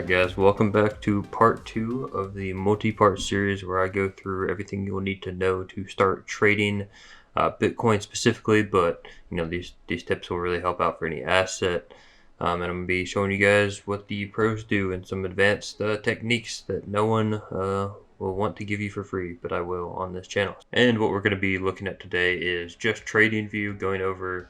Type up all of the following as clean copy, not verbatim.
guys, welcome back to part 2 of the multi-part series where I go through everything you'll need to know to start trading Bitcoin specifically, but these tips will really help out for any asset. And I'm going to be showing you guys what the pros do and some advanced techniques that no one will want to give you for free, but I will on this channel. And what we're going to be looking at today is just TradingView, going over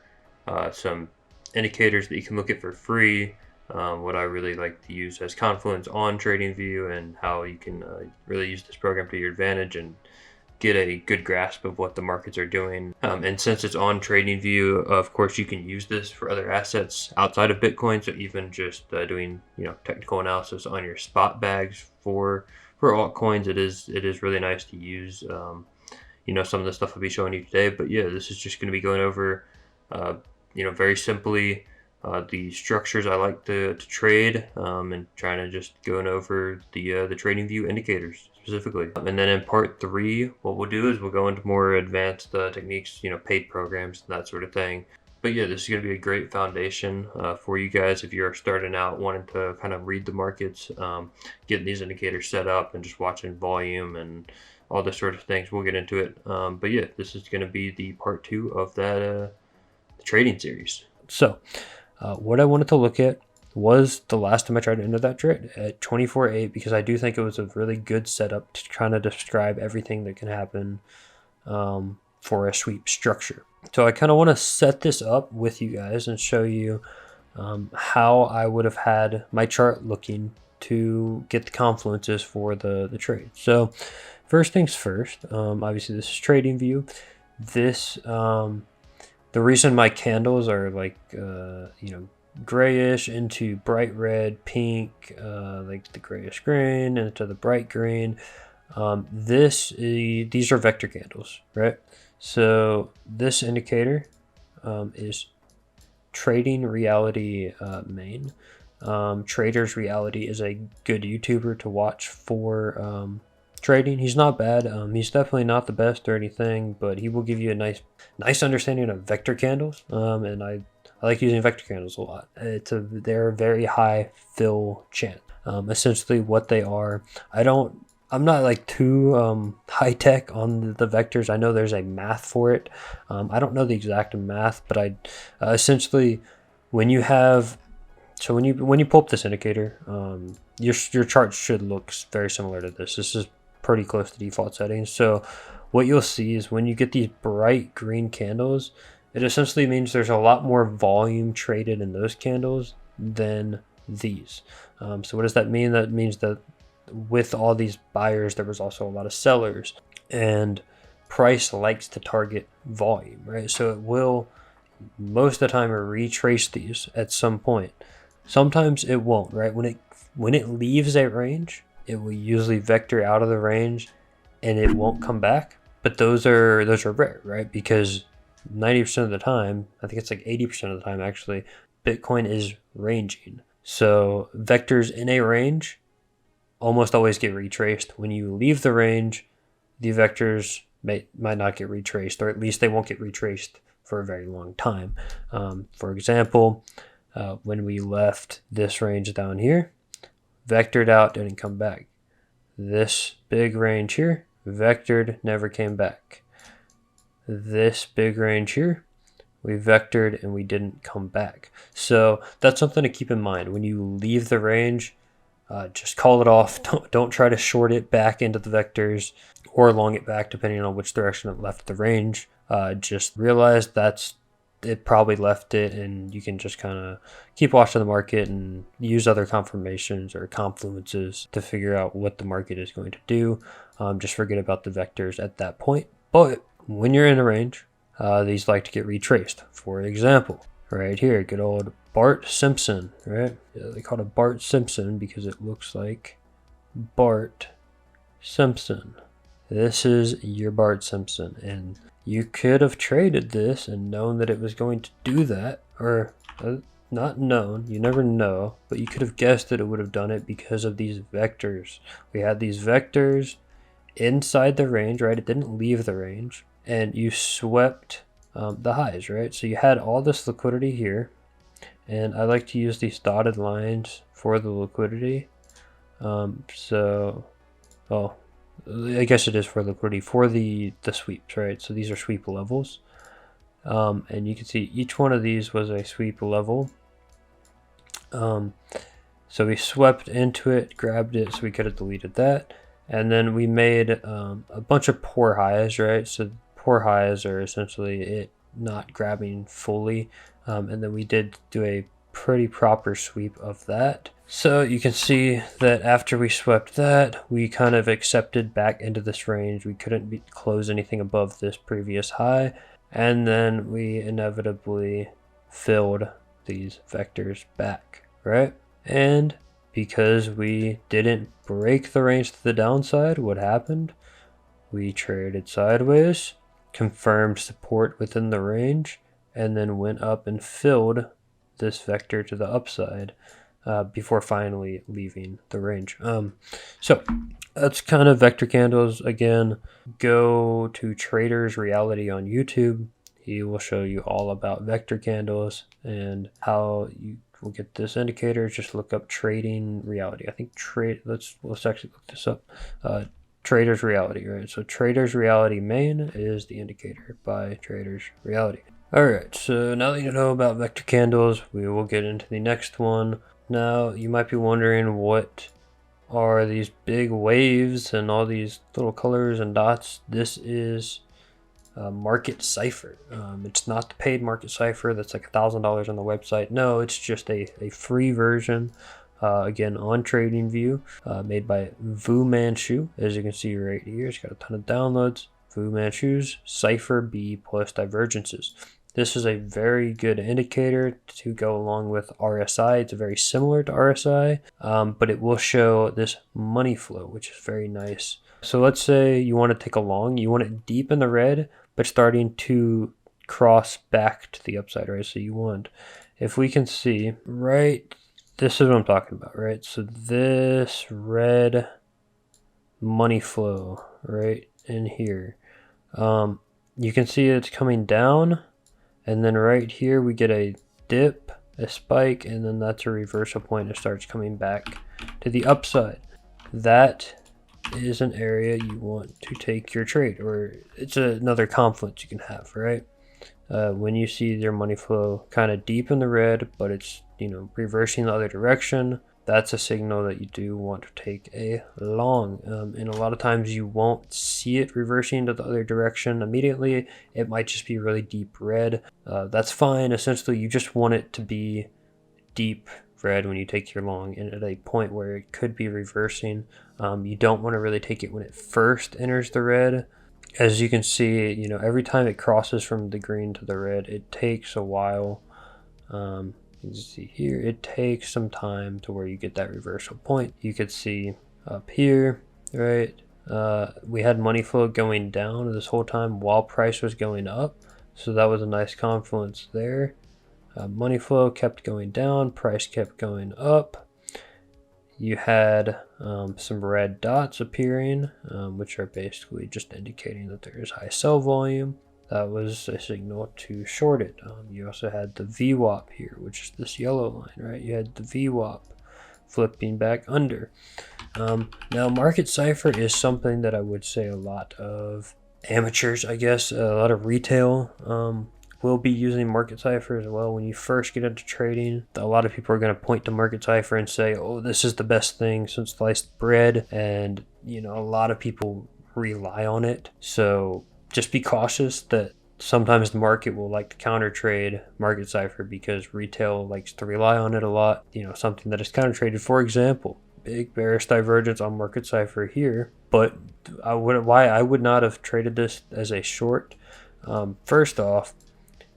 some indicators that you can look at for free. What I really like to use as Confluence on TradingView, and how you can really use this program to your advantage and get a good grasp of what the markets are doing. And since it's on TradingView, of course, you can use this for other assets outside of Bitcoin. So even just doing technical analysis on your spot bags for altcoins, it is really nice to use. Some of the stuff I'll be showing you today, but yeah, this is just going to be going over very simply the structures I like to trade, and trying to just going over the TradingView indicators specifically. And then in part 3, what we'll do is we'll go into more advanced techniques, paid programs and that sort of thing. But yeah, this is going to be a great foundation for you guys if you're starting out wanting to kind of read the markets, getting these indicators set up and just watching volume and all this sort of things. We'll get into it. But yeah, this is going to be the part 2 of that trading series. So what I wanted to look at was the last time I tried to enter that trade at 24.8, because I do think it was a really good setup to kind of describe everything that can happen for a sweep structure. So I kind of want to set this up with you guys and show you how I would have had my chart looking to get the confluences for the trade. So first things first, obviously this is TradingView. This the reason my candles are like grayish into bright red, pink, like the grayish green into the bright green, these are vector candles, right? So this indicator is Trading Reality main. Traders Reality is a good YouTuber to watch for trading. He's not bad. He's definitely not the best or anything, but he will give you a nice understanding of vector candles. And I like using vector candles a lot. They're a very high fill chant. Essentially what they are, I'm not like too high tech on the vectors. I know there's a math for it. I don't know the exact math, but essentially when you pull up this indicator, your chart should look very similar to this. This is pretty close to default settings. So what you'll see is when you get these bright green candles, it essentially means there's a lot more volume traded in those candles than these. So what does that mean? That means that with all these buyers, there was also a lot of sellers, and price likes to target volume, right? So it will most of the time retrace these at some point. Sometimes it won't, right? When it leaves a range, it will usually vector out of the range and it won't come back. But those are rare, right? Because 90% of the time, I think it's like 80% of the time actually, Bitcoin is ranging. So vectors in a range almost always get retraced. When you leave the range, the vectors might not get retraced, or at least they won't get retraced for a very long time. For example, when we left this range down here, vectored out, didn't come back. This big range here, vectored, never came back. This big range here, we vectored and we didn't come back. So that's something to keep in mind. When you leave the range, just call it off. Don't try to short it back into the vectors or long it back, depending on which direction it left the range. Just realize it probably left it, and you can just kind of keep watching the market and use other confirmations or confluences to figure out what the market is going to do. Just forget about the vectors at that point. But when you're in a range, these like to get retraced. For example, right here, good old Bart Simpson, right? Yeah, they call it Bart Simpson because it looks like Bart Simpson. This is your Bart Simpson, and you could have traded this and known that it was going to do that, or not known, you never know, but you could have guessed that it would have done it because of these vectors. We had these vectors inside the range, right? It didn't leave the range, and you swept the highs, right? So you had all this liquidity here, and I like to use these dotted lines for the liquidity. So, oh, I guess it is for liquidity for the sweeps, right? So these are sweep levels. And you can see each one of these was a sweep level. So we swept into it, grabbed it, so we could have deleted that. And then we made a bunch of poor highs, right? So poor highs are essentially it not grabbing fully. And then we did do a pretty proper sweep of that. So you can see that after we swept that, we kind of accepted back into this range. We couldn't close anything above this previous high. And then we inevitably filled these vectors back, right? And because we didn't break the range to the downside, what happened? We traded sideways, confirmed support within the range, and then went up and filled this vector to the upside before finally leaving the range. So that's kind of vector candles. Again, go to Trader's Reality on YouTube. He will show you all about vector candles and how you will get this indicator. Just look up Trading Reality. I think let's actually look this up. Trader's Reality, right? So Trader's Reality main is the indicator by Trader's Reality. Alright, so now that you know about vector candles, we will get into the next one. Now, you might be wondering what are these big waves and all these little colors and dots. This is market cipher. It's not the paid market cipher that's like $1,000 on the website. No, it's just a free version. Again, on TradingView, made by Vu Manchu. As you can see right here, it's got a ton of downloads. Vu Manchu's Cipher B plus divergences. This is a very good indicator to go along with RSI. It's very similar to RSI, but it will show this money flow, which is very nice. So let's say you want to take a long, you want it deep in the red, but starting to cross back to the upside, right? So you want, if we can see, right, this is what I'm talking about, right? So this red money flow right in here, you can see it's coming down. And then right here, we get a dip, a spike, and then that's a reversal point. It starts coming back to the upside. That is an area you want to take your trade, or it's another confluence you can have, right? When you see your money flow kind of deep in the red, but it's, reversing the other direction, that's a signal that you do want to take a long. And a lot of times you won't see it reversing to the other direction immediately. It might just be really deep red. That's fine. Essentially, you just want it to be deep red when you take your long, and at a point where it could be reversing. You don't want to really take it when it first enters the red. As you can see, every time it crosses from the green to the red, it takes a while. You can see here, it takes some time to where you get that reversal point. You could see up here, right? We had money flow going down this whole time while price was going up. So that was a nice confluence there. Money flow kept going down, price kept going up. You had some red dots appearing, which are basically just indicating that there is high sell volume. That was a signal to short it. You also had the VWAP here, which is this yellow line, right? You had the VWAP flipping back under. Now, market cipher is something that I would say a lot of amateurs, I guess, a lot of retail will be using market cipher as well. When you first get into trading, a lot of people are going to point to market cipher and say, oh, this is the best thing since sliced bread. And, a lot of people rely on it. So just be cautious that sometimes the market will like to counter trade market cipher because retail likes to rely on it a lot. Something that is counter traded, for example, big bearish divergence on market cipher here. But why I would not have traded this as a short. First off,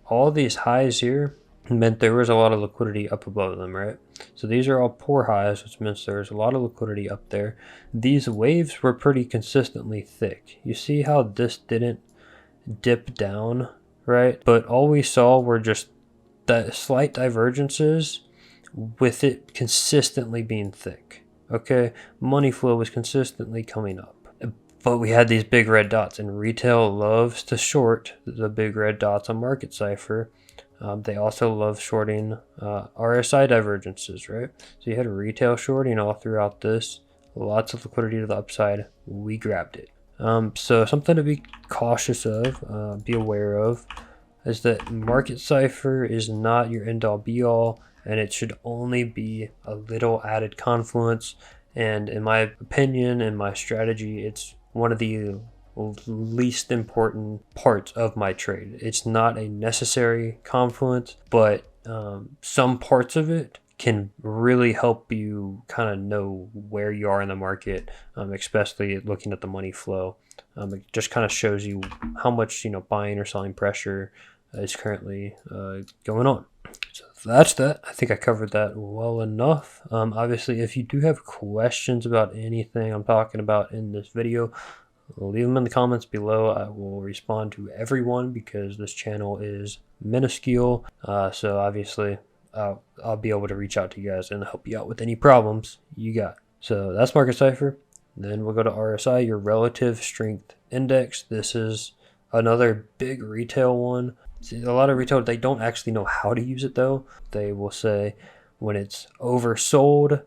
all these highs here meant there was a lot of liquidity up above them, right? So these are all poor highs, which means there's a lot of liquidity up there. These waves were pretty consistently thick. You see how this didn't dip down, right? But all we saw were just that slight divergences with it consistently being thick. Okay, money flow was consistently coming up. But we had these big red dots, and retail loves to short the big red dots on market cipher. They also love shorting RSI divergences, right? So you had retail shorting all throughout this. lots of liquidity to the upside. We grabbed it. So something to be cautious of, be aware of, is that market cipher is not your end all be all, and it should only be a little added confluence. And in my opinion and my strategy, it's one of the least important parts of my trade. It's not a necessary confluence, but some parts of it can really help you kind of know where you are in the market, especially looking at the money flow. It just kind of shows you how much buying or selling pressure is currently going on. So that's that. I think I covered that well enough. Obviously, if you do have questions about anything I'm talking about in this video, leave them in the comments below. I will respond to everyone because this channel is minuscule. So obviously, I'll be able to reach out to you guys and help you out with any problems you got. So that's market cipher. Then we'll go to RSI, your relative strength index. This is another big retail one. See, a lot of retail, they don't actually know how to use it though. They will say when it's oversold,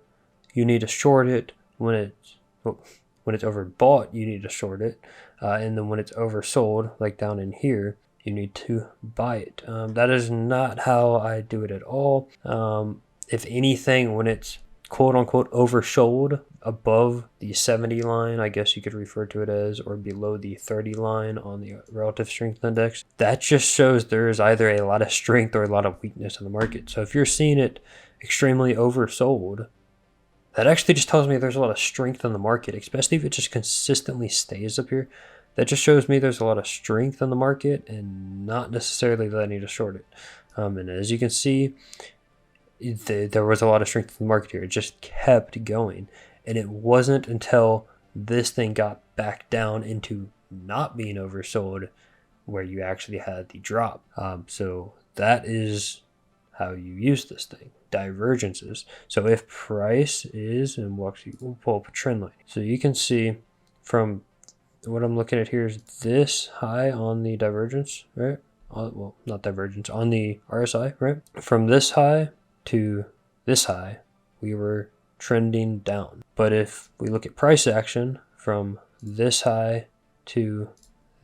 you need to short it. When it's overbought, you need to short it. And then when it's oversold, like down in here, you need to buy it. That is not how I do it at all. If anything, when it's quote unquote oversold above the 70 line, I guess you could refer to it as, or below the 30 line on the relative strength index, that just shows there is either a lot of strength or a lot of weakness in the market. So if you're seeing it extremely oversold, that actually just tells me there's a lot of strength in the market, especially if it just consistently stays up here. That just shows me there's a lot of strength in the market and not necessarily that I need to short it. And as you can see, there was a lot of strength in the market here. It just kept going. And it wasn't until this thing got back down into not being oversold where you actually had the drop. So that is how you use this thing. Divergences. So if price is, and we'll pull up a trend line. So you can see from what I'm looking at here is this high on the divergence, right? Well, not divergence, on the RSI, right? From this high to this high, we were trending down. But if we look at price action from this high to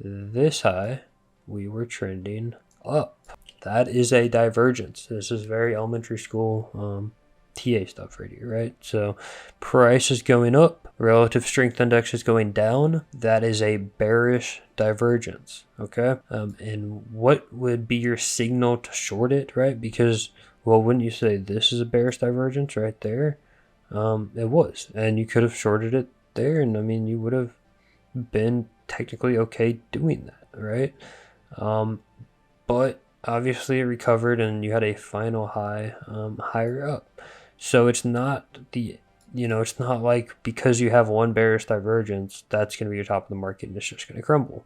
this high, we were trending up. That is a divergence. This is very elementary school TA stuff right here, right? So price is going up, relative strength index is going down. That is a bearish divergence, okay? And what would be your signal to short it, right? Because, well, wouldn't you say this is a bearish divergence right there? It was, and you could have shorted it there, and I mean, you would have been technically okay doing that, right? But obviously it recovered and you had a final high higher up. So it's not it's not like because you have one bearish divergence, that's going to be your top of the market and it's just going to crumble.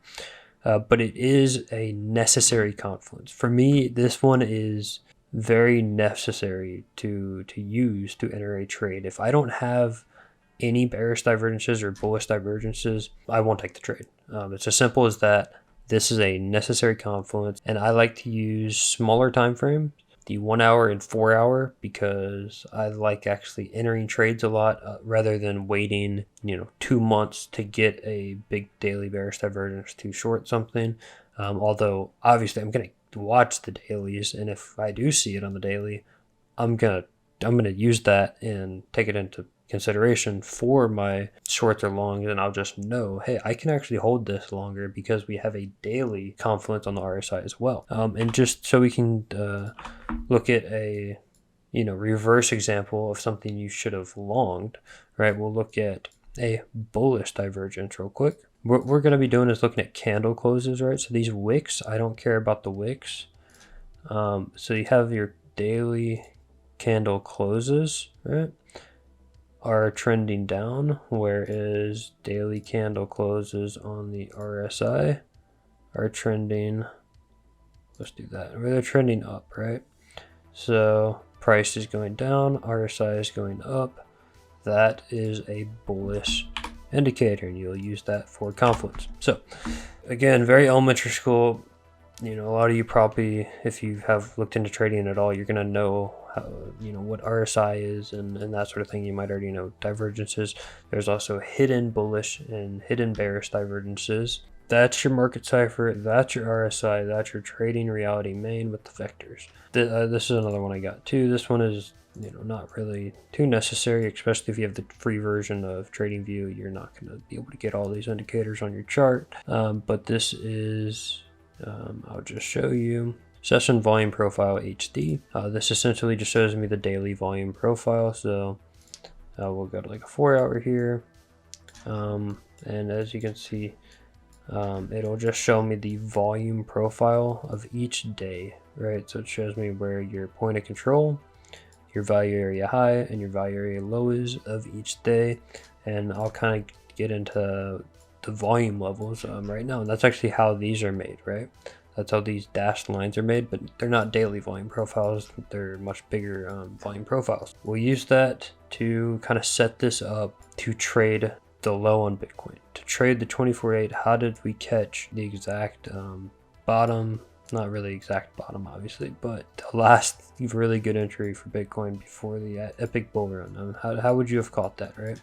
But it is a necessary confluence. For me, this one is very necessary to use to enter a trade. If I don't have any bearish divergences or bullish divergences, I won't take the trade. It's as simple as that. This is a necessary confluence, and I like to use smaller time frames, the 1 hour and 4 hour, because I like actually entering trades a lot rather than waiting 2 months to get a big daily bearish divergence to short something. Although obviously I'm going to watch the dailies, and if I do see it on the daily, I'm gonna use that and take it into consideration for my shorts or longs, and I'll just know, hey, I can actually hold this longer because we have a daily confluence on the RSI as well. And just so we can look at a reverse example of something you should have longed, right? We'll look at a bullish divergence real quick. What we're going to be doing is looking at candle closes, right? So these wicks, I don't care about the wicks. So you have your daily candle closes, right, are trending down, whereas daily candle closes on the RSI are trending, let's do that, they're trending up, right? So price is going down, RSI is going up. That is a bullish indicator, and you'll use that for confluence. So again, very elementary school. you know, a lot of you probably, if you have looked into trading at all, you're going to know how, you know, what RSI is and that sort of thing. You might already know divergences. There's also hidden bullish and hidden bearish divergences. That's your market cipher. That's your RSI. That's your trading reality main with the vectors. This is another one I got too. This one is, you know, not really too necessary, especially if you have the free version of TradingView. You're not going to be able to get all these indicators on your chart. But this is, I'll just show you. Session volume profile HD. This essentially just shows me the daily volume profile. So we'll go to like a 4 hour here. And as you can see, it'll just show me the volume profile of each day, right? So it shows me where your point of control, your value area high, and your value area low is of each day. And I'll kind of get into the volume levels right now. And that's actually how these are made, right? That's how these dashed lines are made, but they're not daily volume profiles. They're much bigger volume profiles. We'll use that to kind of set this up to trade the low on Bitcoin. To trade the 24/8, how did we catch the exact bottom? Not really exact bottom, obviously, but the last really good entry for Bitcoin before the epic bull run. How would you have caught that, right?